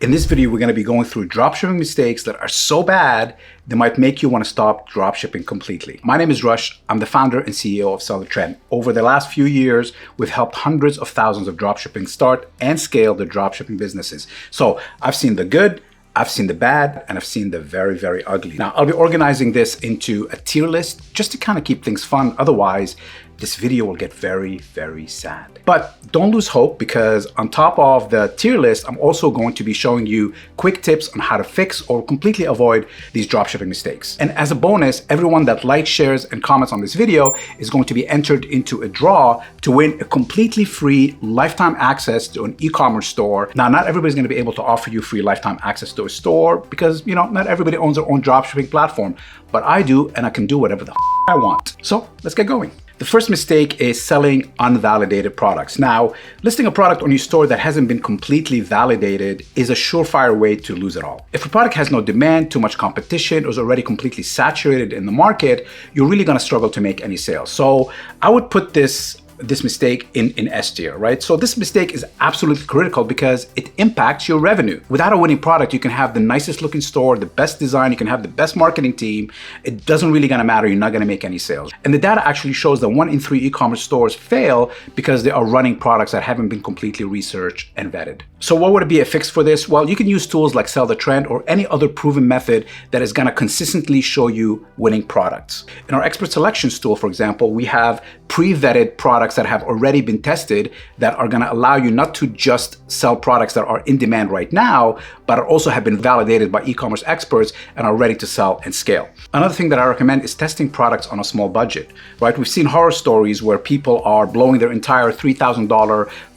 In this video, we're going to be going through dropshipping mistakes that are so bad, they might make you want to stop dropshipping completely. My name is Rush. I'm the founder and CEO of Sell the Trend. Over the last few years, we've helped hundreds of thousands of dropshipping start and scale their dropshipping businesses. So I've seen the good, I've seen the bad, and I've seen the very, very ugly. Now, I'll be organizing this into a tier list just to kind of keep things fun. Otherwise, this video will get very, very sad. But don't lose hope, because on top of the tier list, I'm also going to be showing you quick tips on how to fix or completely avoid these dropshipping mistakes. And as a bonus, everyone that likes, shares, and comments on this video is going to be entered into a draw to win a completely free lifetime access to an e-commerce store. Now, not everybody's going to be able to offer you free lifetime access to a store because, not everybody owns their own dropshipping platform, but I do, and I can do whatever the I want. So let's get going. The first mistake is selling unvalidated products. Now, listing a product on your store that hasn't been completely validated is a surefire way to lose it all. If a product has no demand, too much competition, or is already completely saturated in the market, you're really going to struggle to make any sales. So I would put this mistake in S tier, right? So this mistake is absolutely critical because it impacts your revenue. Without a winning product, you can have the nicest looking store, the best design, you can have the best marketing team. It doesn't really gonna matter, you're not gonna make any sales. And the data actually shows that 1 in 3 e-commerce stores fail because they are running products that haven't been completely researched and vetted. So what would be a fix for this? Well, you can use tools like Sell the Trend or any other proven method that is gonna consistently show you winning products. In our expert selections tool, for example, we have pre-vetted products that have already been tested that are going to allow you not to just sell products that are in demand right now, but also have been validated by e-commerce experts and are ready to sell and scale. Another thing that I recommend is testing products on a small budget, right? We've seen horror stories where people are blowing their entire $3,000,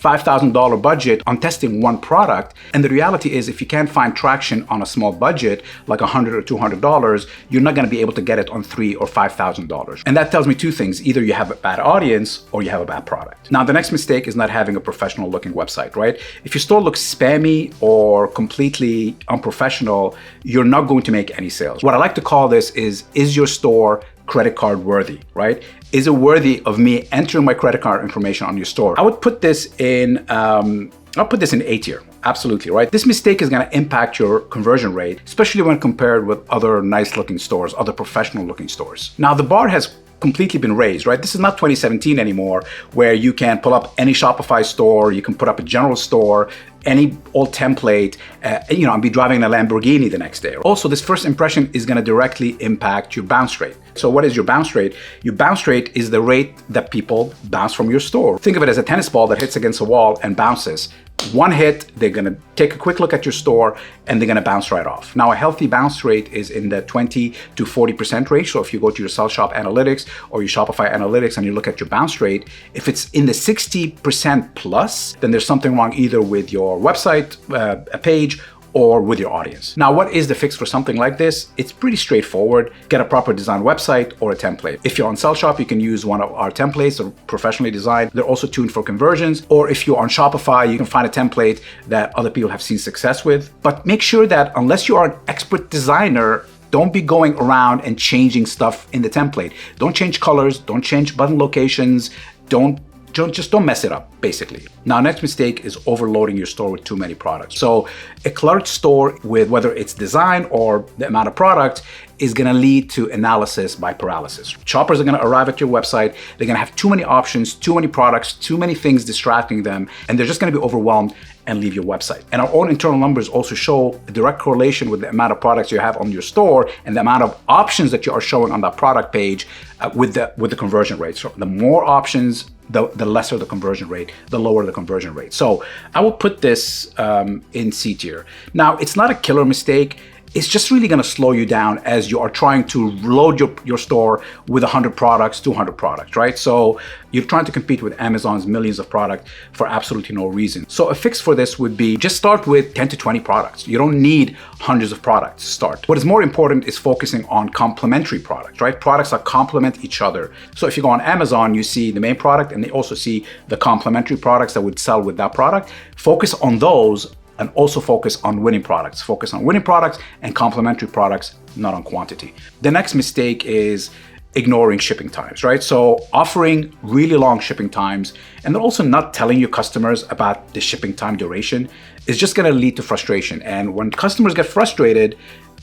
$5,000 budget on testing one product. And the reality is, if you can't find traction on a small budget, like $100 or $200, you're not going to be able to get it on $3,000 or $5,000. And that tells me two things. Either you have a bad audience or you have a bad product. Now, the next mistake is not having a professional looking website, right? If your store looks spammy or completely unprofessional, you're not going to make any sales. What I like to call this is your store credit card worthy, right? Is it worthy of me entering my credit card information on your store? I would put this in, I'll put this in A tier. Absolutely, right? This mistake is going to impact your conversion rate, especially when compared with other nice looking stores, other professional looking stores. Now, the bar has completely been raised, right? This is not 2017 anymore, where you can pull up any Shopify store, you can put up a general store, any old template, and be driving a Lamborghini the next day. Also, this first impression is going to directly impact your bounce rate. So what is your bounce rate? Your bounce rate is the rate that people bounce from your store. Think of it as a tennis ball that hits against a wall and bounces. One hit, they're going to take a quick look at your store and they're going to bounce right off. Now, a healthy bounce rate is in the 20 to 40% range. So if you go to your Sell Shop Analytics or your Shopify Analytics and you look at your bounce rate, if it's in the 60% plus, then there's something wrong either with your website, a page, or with your audience. Now, what is the fix for something like this? It's pretty straightforward. Get a proper designed website or a template. If you're on Sell Shop, you can use one of our templates. They're professionally designed. They're also tuned for conversions. Or if you're on Shopify, you can find a template that other people have seen success with. But make sure that unless you are an expert designer, don't be going around and changing stuff in the template. Don't change colors, don't change button locations, just don't mess it up, basically. Now, next mistake is overloading your store with too many products. So a cluttered store with whether it's design or the amount of product is gonna lead to analysis by paralysis. Shoppers are gonna arrive at your website, they're gonna have too many options, too many products, too many things distracting them, and they're just gonna be overwhelmed and leave your website. And our own internal numbers also show a direct correlation with the amount of products you have on your store and the amount of options that you are showing on that product page with the conversion rate. So the more options, the lesser the conversion rate, the lower the conversion rate. So I will put this in C tier. Now, it's not a killer mistake. It's just really going to slow you down as you are trying to load your store with 100 products, 200 products, right? So you're trying to compete with Amazon's millions of products for absolutely no reason. So a fix for this would be just start with 10 to 20 products. You don't need hundreds of products to start. What is more important is focusing on complementary products, right? Products that complement each other. So if you go on Amazon, you see the main product and they also see the complementary products that would sell with that product. Focus on those and also focus on winning products. Focus on winning products and complementary products, not on quantity. The next mistake is ignoring shipping times, right? So offering really long shipping times and then also not telling your customers about the shipping time duration is just going to lead to frustration. And when customers get frustrated,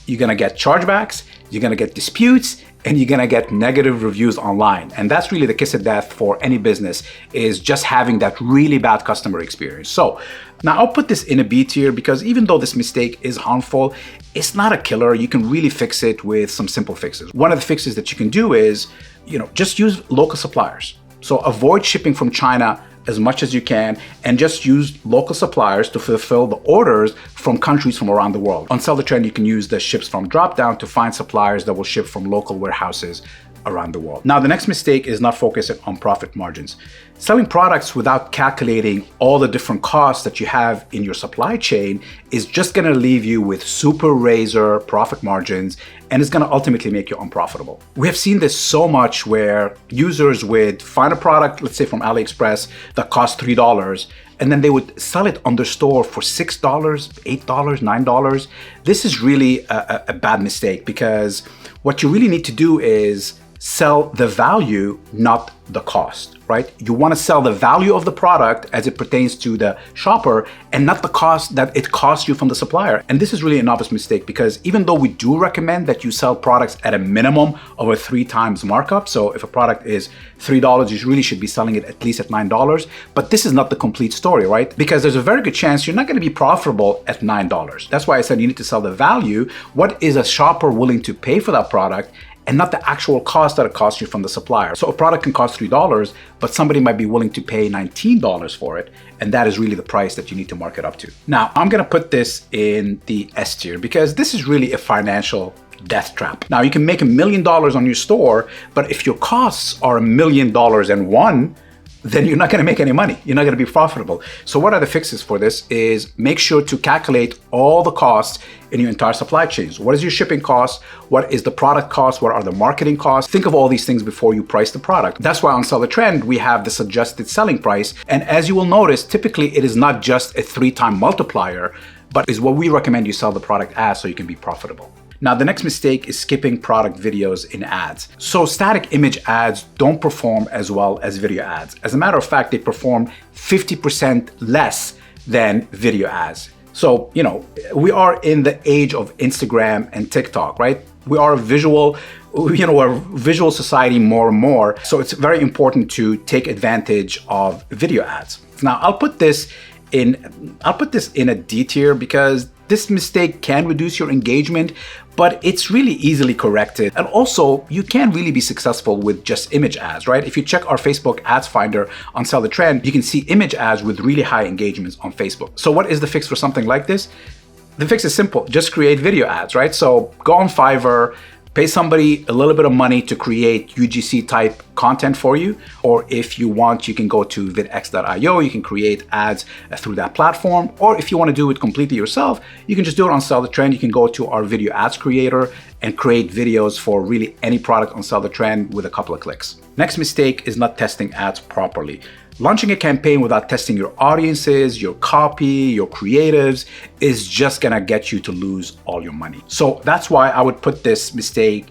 you're going to get chargebacks, you're going to get disputes, and you're going to get negative reviews online. And that's really the kiss of death for any business, is just having that really bad customer experience. So now I'll put this in a B tier because even though this mistake is harmful, it's not a killer. You can really fix it with some simple fixes. One of the fixes that you can do is, just use local suppliers. So avoid shipping from China as much as you can, and just use local suppliers to fulfill the orders from countries from around the world. On Sell the Trend, you can use the ships from dropdown to find suppliers that will ship from local warehouses around the world. Now, the next mistake is not focusing on profit margins. Selling products without calculating all the different costs that you have in your supply chain is just gonna leave you with super razor profit margins, and it's gonna ultimately make you unprofitable. We have seen this so much where users would find a product, let's say from AliExpress, that costs $3, and then they would sell it on their store for $6, $8, $9. This is really a bad mistake, because what you really need to do is sell the value, not the cost, right? You want to sell the value of the product as it pertains to the shopper, and not the cost that it costs you from the supplier. And this is really an obvious mistake, because even though we do recommend that you sell products at a minimum of a 3 times markup, so if a product is $3, you really should be selling it at least at $9. But this is not the complete story, right? Because there's a very good chance you're not going to be profitable at $9. That's why I said you need to sell the value. What is a shopper willing to pay for that product, and not the actual cost that it costs you from the supplier. So a product can cost $3, but somebody might be willing to pay $19 for it, and that is really the price that you need to mark it up to. Now, I'm gonna put this in the S tier, because this is really a financial death trap. Now, you can make $1 million on your store, but if your costs are $1,000,001, then you're not going to make any money. You're not going to be profitable. So what are the fixes for this is make sure to calculate all the costs in your entire supply chains. What is your shipping cost? What is the product cost? What are the marketing costs? Think of all these things before you price the product. That's why on Sell the Trend, we have the suggested selling price. And as you will notice, typically it is not just a 3-time multiplier, but is what we recommend you sell the product as, so you can be profitable. Now, the next mistake is skipping product videos in ads. So static image ads don't perform as well as video ads. As a matter of fact, they perform 50% less than video ads. So, we are in the age of Instagram and TikTok, right? We are a visual society more and more. So it's very important to take advantage of video ads. Now, I'll put this in a D tier, because this mistake can reduce your engagement, but it's really easily corrected. And also, you can really be successful with just image ads, right? If you check our Facebook ads finder on Sell the Trend, you can see image ads with really high engagements on Facebook. So what is the fix for something like this? The fix is simple. Just create video ads, right? So go on Fiverr, pay somebody a little bit of money to create UGC type content for you. Or if you want, you can go to vidx.io. You can create ads through that platform. Or if you want to do it completely yourself, you can just do it on Sell the Trend. You can go to our video ads creator and create videos for really any product on Sell the Trend with a couple of clicks. Next mistake is not testing ads properly. Launching a campaign without testing your audiences, your copy, your creatives is just gonna get you to lose all your money. So that's why I would put this mistake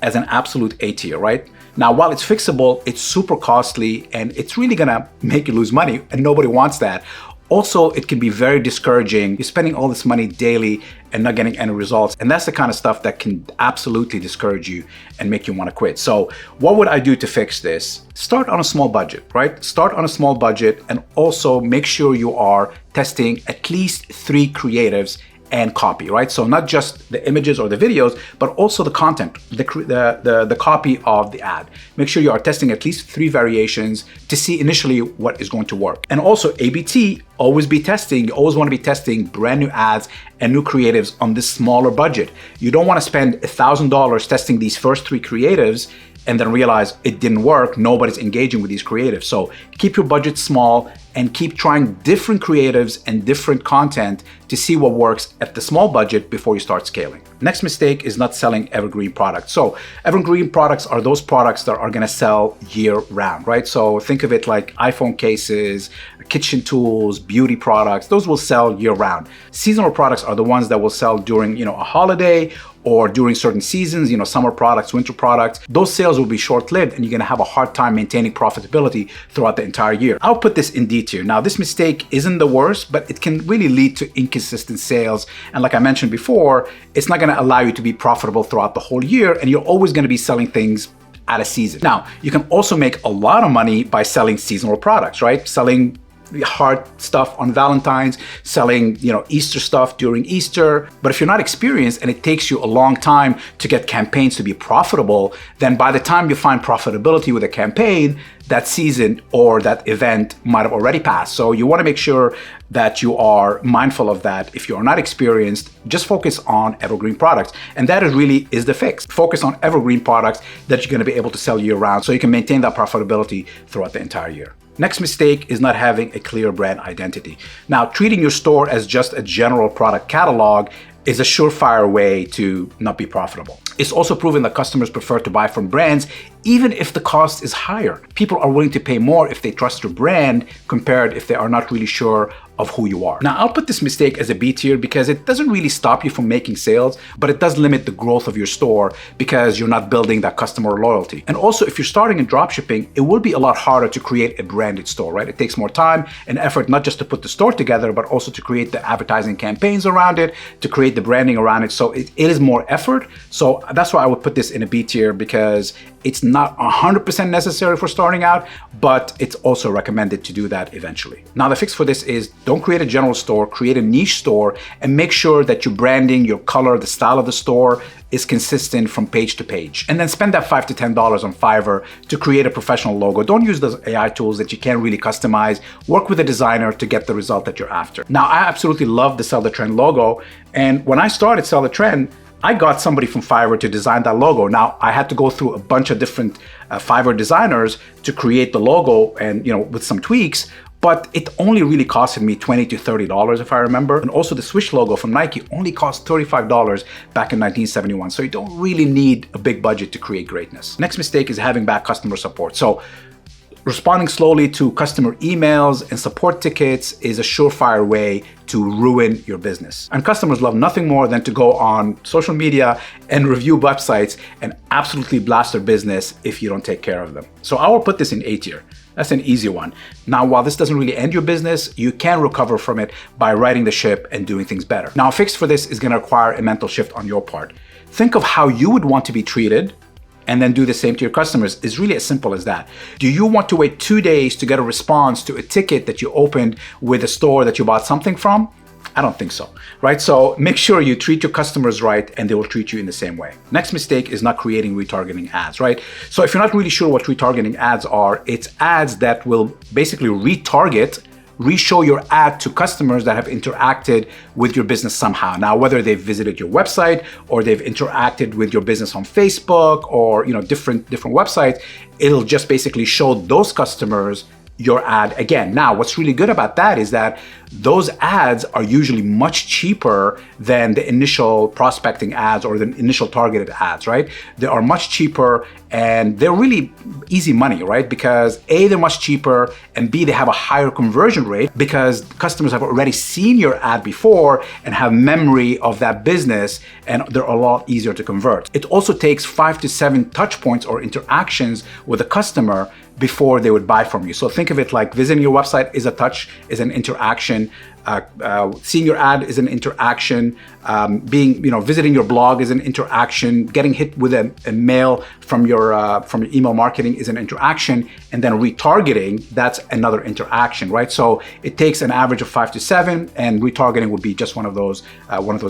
as an absolute A tier, right? Now, while it's fixable, it's super costly and it's really gonna make you lose money, and nobody wants that. Also, it can be very discouraging. You're spending all this money daily and not getting any results. And that's the kind of stuff that can absolutely discourage you and make you want to quit. So what would I do to fix this? Start on a small budget, right? Start on a small budget, and also make sure you are testing at least 3 creatives and copy, right? So not just the images or the videos, but also the content, the copy of the ad. Make sure you are testing at least 3 variations to see initially what is going to work. And also ABT, always be testing. You always want to be testing brand new ads and new creatives on this smaller budget. You don't want to spend $1,000 testing these first 3 creatives and then realize it didn't work, nobody's engaging with these creatives. So keep your budget small and keep trying different creatives and different content to see what works at the small budget before you start scaling. Next mistake is not selling evergreen products. So evergreen products are those products that are gonna sell year round, right? So think of it like iPhone cases, kitchen tools, beauty products, those will sell year round. Seasonal products are the ones that will sell during, a holiday or during certain seasons, summer products, winter products. Those sales will be short-lived and you're gonna have a hard time maintaining profitability throughout the entire year. I'll put this in D D tier. Now, this mistake isn't the worst, but it can really lead to inconsistent sales. And like I mentioned before, it's not going to allow you to be profitable throughout the whole year, and you're always going to be selling things at a season. Now, you can also make a lot of money by selling seasonal products, right? Selling hard stuff on Valentine's, selling, Easter stuff during Easter. But if you're not experienced and it takes you a long time to get campaigns to be profitable, then by the time you find profitability with a campaign, that season or that event might have already passed. So you want to make sure that you are mindful of that. If you are not experienced, just focus on evergreen products. And that really is the fix. Focus on evergreen products that you're going to be able to sell year round so you can maintain that profitability throughout the entire year. Next mistake is not having a clear brand identity. Now, treating your store as just a general product catalog is a surefire way to not be profitable. It's also proven that customers prefer to buy from brands even if the cost is higher. People are willing to pay more if they trust your brand compared if they are not really sure of who you are. Now, I'll put this mistake as a B tier because it doesn't really stop you from making sales, but it does limit the growth of your store because you're not building that customer loyalty. And also, if you're starting in dropshipping, it will be a lot harder to create a branded store, right? It takes more time and effort, not just to put the store together, but also to create the advertising campaigns around it, to create the branding around it. So it is more effort. So that's why I would put this in a B tier, because it's not 100% necessary for starting out, but it's also recommended to do that eventually. Now, the fix for this is don't create a general store, create a niche store, and make sure that your branding, your color, the style of the store is consistent from page to page. And then spend that $5 to $10 on Fiverr to create a professional logo. Don't use those AI tools that you can't really customize. Work with a designer to get the result that you're after. Now, I absolutely love the Sell the Trend logo. And when I started Sell the Trend, I got somebody from Fiverr to design that logo. Now, I had to go through a bunch of different Fiverr designers to create the logo and, with some tweaks, but it only really costed me $20 to $30 if I remember. And also the Swish logo from Nike only cost $35 back in 1971. So you don't really need a big budget to create greatness. Next mistake is having bad customer support. So responding slowly to customer emails and support tickets is a surefire way to ruin your business. And customers love nothing more than to go on social media and review websites and absolutely blast their business if you don't take care of them. So I will put this in A tier. That's an easy one. Now, while this doesn't really end your business, you can recover from it by righting the ship and doing things better. Now, a fix for this is going to require a mental shift on your part. Think of how you would want to be treated and then do the same to your customers. It's really as simple as that. Do you want to wait 2 days to get a response to a ticket that you opened with a store that you bought something from? I don't think so, right? So make sure you treat your customers right and they will treat you in the same way. Next mistake is not creating retargeting ads, right? So if you're not really sure what retargeting ads are, it's ads that will basically re-show your ad to customers that have interacted with your business somehow. Now, whether they've visited your website or they've interacted with your business on Facebook or different websites, it'll just basically show those customers your ad again. Now, what's really good about that is that those ads are usually much cheaper than the initial prospecting ads or the initial targeted ads, right? They are much cheaper and they're really easy money, right? Because A, they're much cheaper, and B, they have a higher conversion rate because customers have already seen your ad before and have memory of that business, and they're a lot easier to convert. It also takes 5 to 7 touch points or interactions with a customer before they would buy from you. So think of it like visiting your website is a touch, is an interaction. Seeing your ad is an interaction. Visiting your blog is an interaction. Getting hit with a mail from your email marketing is an interaction, and then retargeting, that's another interaction, right? So it takes an average of 5 to 7, and retargeting would be just one of those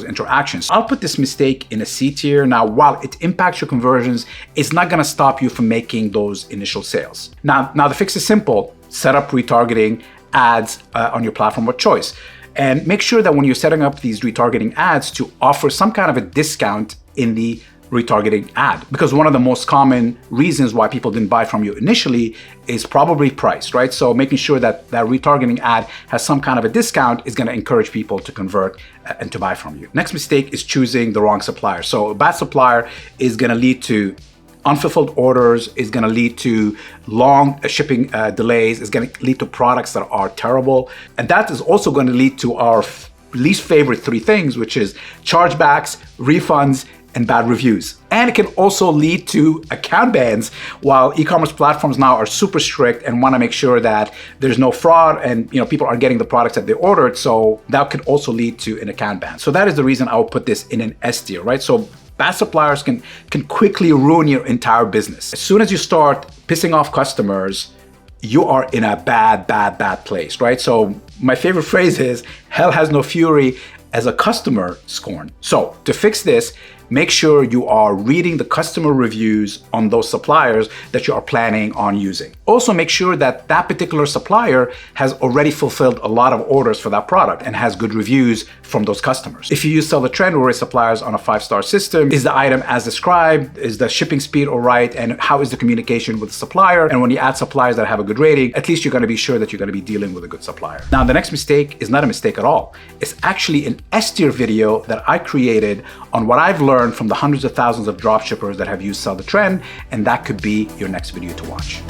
interactions. I'll put this mistake in a C tier. Now, while it impacts your conversions, it's not going to stop you from making those initial sales. Now the fix is simple. Set up retargeting ads on your platform of choice. And make sure that when you're setting up these retargeting ads to offer some kind of a discount in the retargeting ad. Because one of the most common reasons why people didn't buy from you initially is probably price, right? So making sure that that retargeting ad has some kind of a discount is going to encourage people to convert and to buy from you. Next mistake is choosing the wrong supplier. So a bad supplier is going to lead to unfulfilled orders, is going to lead to long shipping delays, is going to lead to products that are terrible. And that is also going to lead to our least favorite 3 things, which is chargebacks, refunds, and bad reviews. And it can also lead to account bans, while e-commerce platforms now are super strict and want to make sure that there's no fraud and people are getting the products that they ordered. So that could also lead to an account ban. So that is the reason I would put this in an S tier, right? So bad suppliers can quickly ruin your entire business. As soon as you start pissing off customers, you are in a bad place, right? So my favorite phrase is, hell has no fury as a customer scorn. So to fix this, make sure you are reading the customer reviews on those suppliers that you are planning on using. Also, make sure that that particular supplier has already fulfilled a lot of orders for that product and has good reviews from those customers. If you use Sell the Trend or rate suppliers on a 5-star system, is the item as described? Is the shipping speed all right? And how is the communication with the supplier? And when you add suppliers that have a good rating, at least you're going to be sure that you're going to be dealing with a good supplier. Now, the next mistake is not a mistake at all. It's actually an S tier video that I created on what I've learned from the hundreds of thousands of dropshippers that have used Sell the Trend, and that could be your next video to watch.